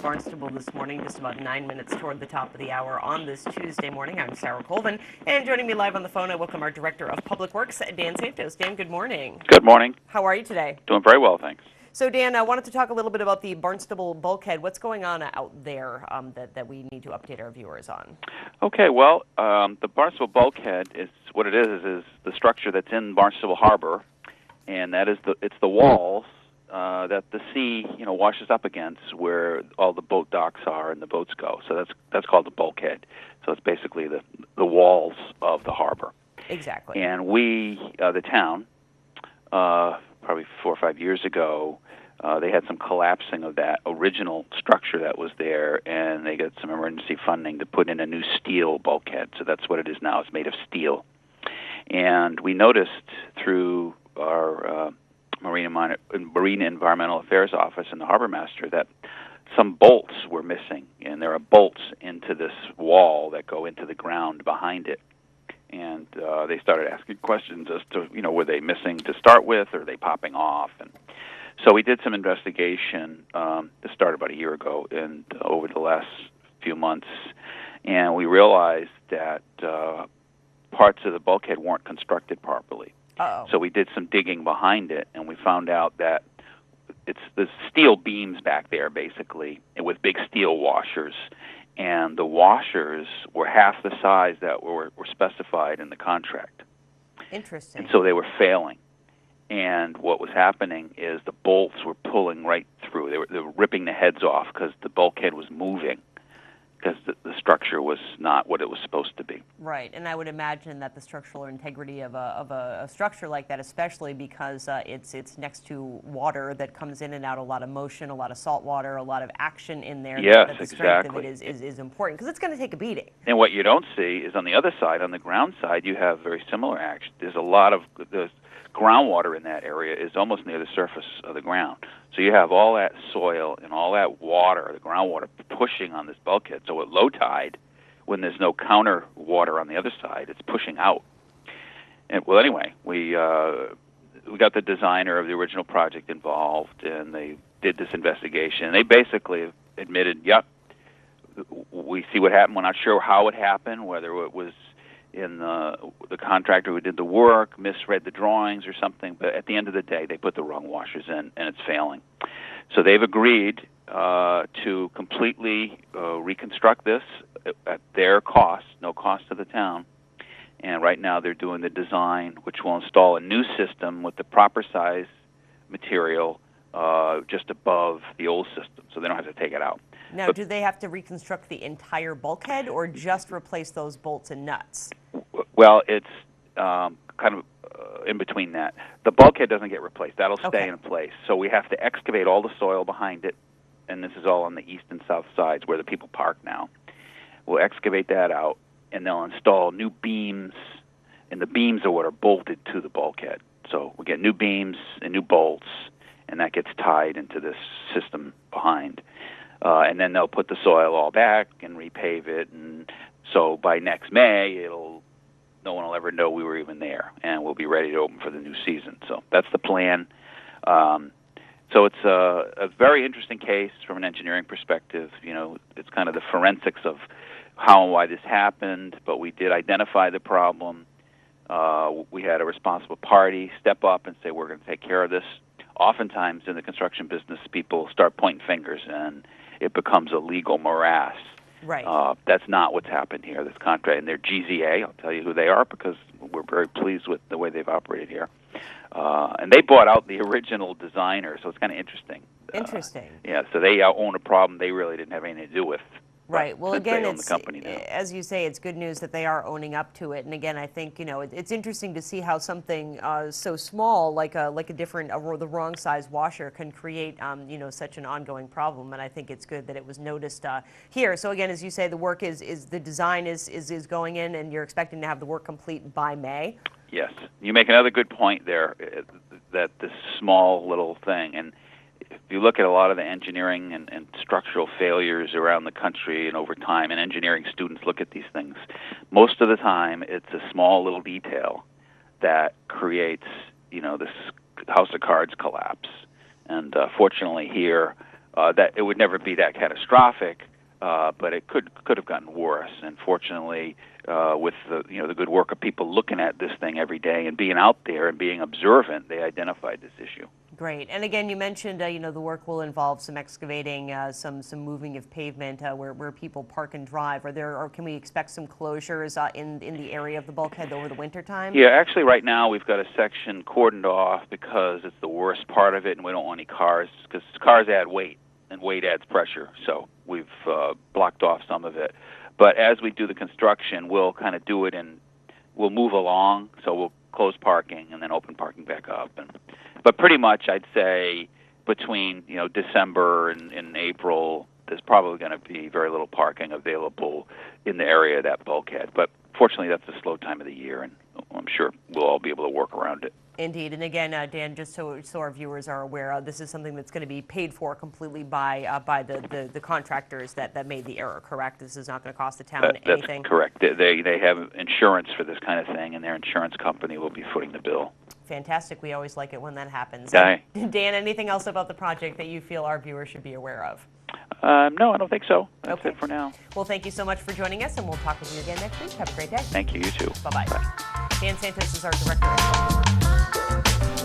Barnstable This Morning, just about 9 minutes toward the top of the hour on this Tuesday morning. I'm Sarah Colvin, and joining me live on the phone, I welcome our Director of Public Works, Dan Santos. Dan, good morning. Good morning. How are you today? Doing very well, thanks. So, Dan, I wanted to talk a little bit about the Barnstable bulkhead. What's going on out there that we need to update our viewers on? Okay, well, the Barnstable bulkhead is what it is the structure that's in Barnstable Harbor, and that is it's the walls that the sea, washes up against where all the boat docks are and the boats go. So that's called the bulkhead. So it's basically the walls of the harbor. Exactly. And we, the town, probably 4 or 5 years ago, they had some collapsing of that original structure that was there, and they got some emergency funding to put in a new steel bulkhead. So that's what it is now. It's made of steel. And we noticed through our Marine Environmental Affairs Office and the Harbor Master that some bolts were missing, and there are bolts into this wall that go into the ground behind it. And they started asking questions as to, were they missing to start with, or are they popping off? And so we did some investigation. This started about a year ago, and over the last few months, and we realized that parts of the bulkhead weren't constructed properly. Uh-oh. So we did some digging behind it, and we found out that it's the steel beams back there, basically, with big steel washers. And the washers were half the size that were specified in the contract. Interesting. And so they were failing. And what was happening is the bolts were pulling right through. They were ripping the heads off because the bulkhead was moving, because the structure was not what it was supposed to be. Right, and I would imagine that the structural integrity of a structure like that, especially because it's next to water that comes in and out, a lot of motion, a lot of salt water, a lot of action in there. Yes, that the exactly. strength of it is important, because it's going to take a beating. And what you don't see is on the other side, on the ground side, you have very similar action. There's a lot of the groundwater in that area is almost near the surface of the ground. So you have all that soil and all that water, the groundwater, pushing on this bulkhead. So at low tide, when there's no counter water on the other side, it's pushing out. And well, anyway, we got the designer of the original project involved, and they did this investigation. And they basically admitted, yep, we see what happened. We're not sure how it happened, whether it was in the contractor who did the work misread the drawings or something, but at the end of the day, they put the wrong washers in, and it's failing. So they've agreed to completely reconstruct this at their cost, no cost to the town. And right now they're doing the design, which will install a new system with the proper size material just above the old system, so they don't have to take it out. Now, do they have to reconstruct the entire bulkhead, or just replace those bolts and nuts? Well, it's kind of in between that. The bulkhead doesn't get replaced. That'll stay in place. So we have to excavate all the soil behind it, and this is all on the east and south sides where the people park now. We'll excavate that out, and they'll install new beams, and the beams are what are bolted to the bulkhead. So we get new beams and new bolts, and that gets tied into this system behind. And then they'll put the soil all back and repave it, and so by next May, no one will ever know we were even there, and we'll be ready to open for the new season. So that's the plan. So it's a very interesting case from an engineering perspective. It's kind of the forensics of how and why this happened, but we did identify the problem. We had a responsible party step up and say, we're going to take care of this. Oftentimes in the construction business, people start pointing fingers, and it becomes a legal morass. Right. That's not what's happened here. This contract, and they're GZA. I'll tell you who they are because we're very pleased with the way they've operated here. And they bought out the original designer, so it's kind of interesting. Interesting. Yeah, so they own a problem they really didn't have anything to do with. Right. Well, again, it's, as you say, it's good news that they are owning up to it. And again, I think it's interesting to see how something so small, like the wrong size washer, can create such an ongoing problem. And I think it's good that it was noticed here. So again, as you say, the work is the design is going in, and you're expecting to have the work complete by May. Yes, you make another good point there. That this small little thing, and if you look at a lot of the engineering and structural failures around the country and over time, and engineering students look at these things, most of the time it's a small little detail that creates, this house of cards collapse. And fortunately here, that it would never be that catastrophic, but it could have gotten worse. And fortunately, with the good work of people looking at this thing every day and being out there and being observant, they identified this issue. Great. And again, you mentioned the work will involve some excavating, some moving of pavement where people park and drive. Or can we expect some closures in the area of the bulkhead over the winter time? Yeah, actually, right now we've got a section cordoned off because it's the worst part of it, and we don't want any cars because cars add weight, and weight adds pressure. So we've blocked off some of it. But as we do the construction, we'll kind of do it and we'll move along. So we'll close parking and then open parking back up. But pretty much, I'd say between December and April, there's probably going to be very little parking available in the area of that bulkhead. But fortunately, that's a slow time of the year, and I'm sure we'll all be able to work around it. Indeed. And again, Dan, just so our viewers are aware, this is something that's going to be paid for completely by the contractors that made the error, correct? This is not going to cost the town anything? That's correct. They have insurance for this kind of thing, and their insurance company will be footing the bill. Fantastic. We always like it when that happens. Dan, anything else about the project that you feel our viewers should be aware of? No, I don't think so. That's okay. it for now. Well, thank you so much for joining us, and we'll talk with you again next week. Have a great day. Thank you. You too. Bye-bye. Bye. Dan Santos is our director of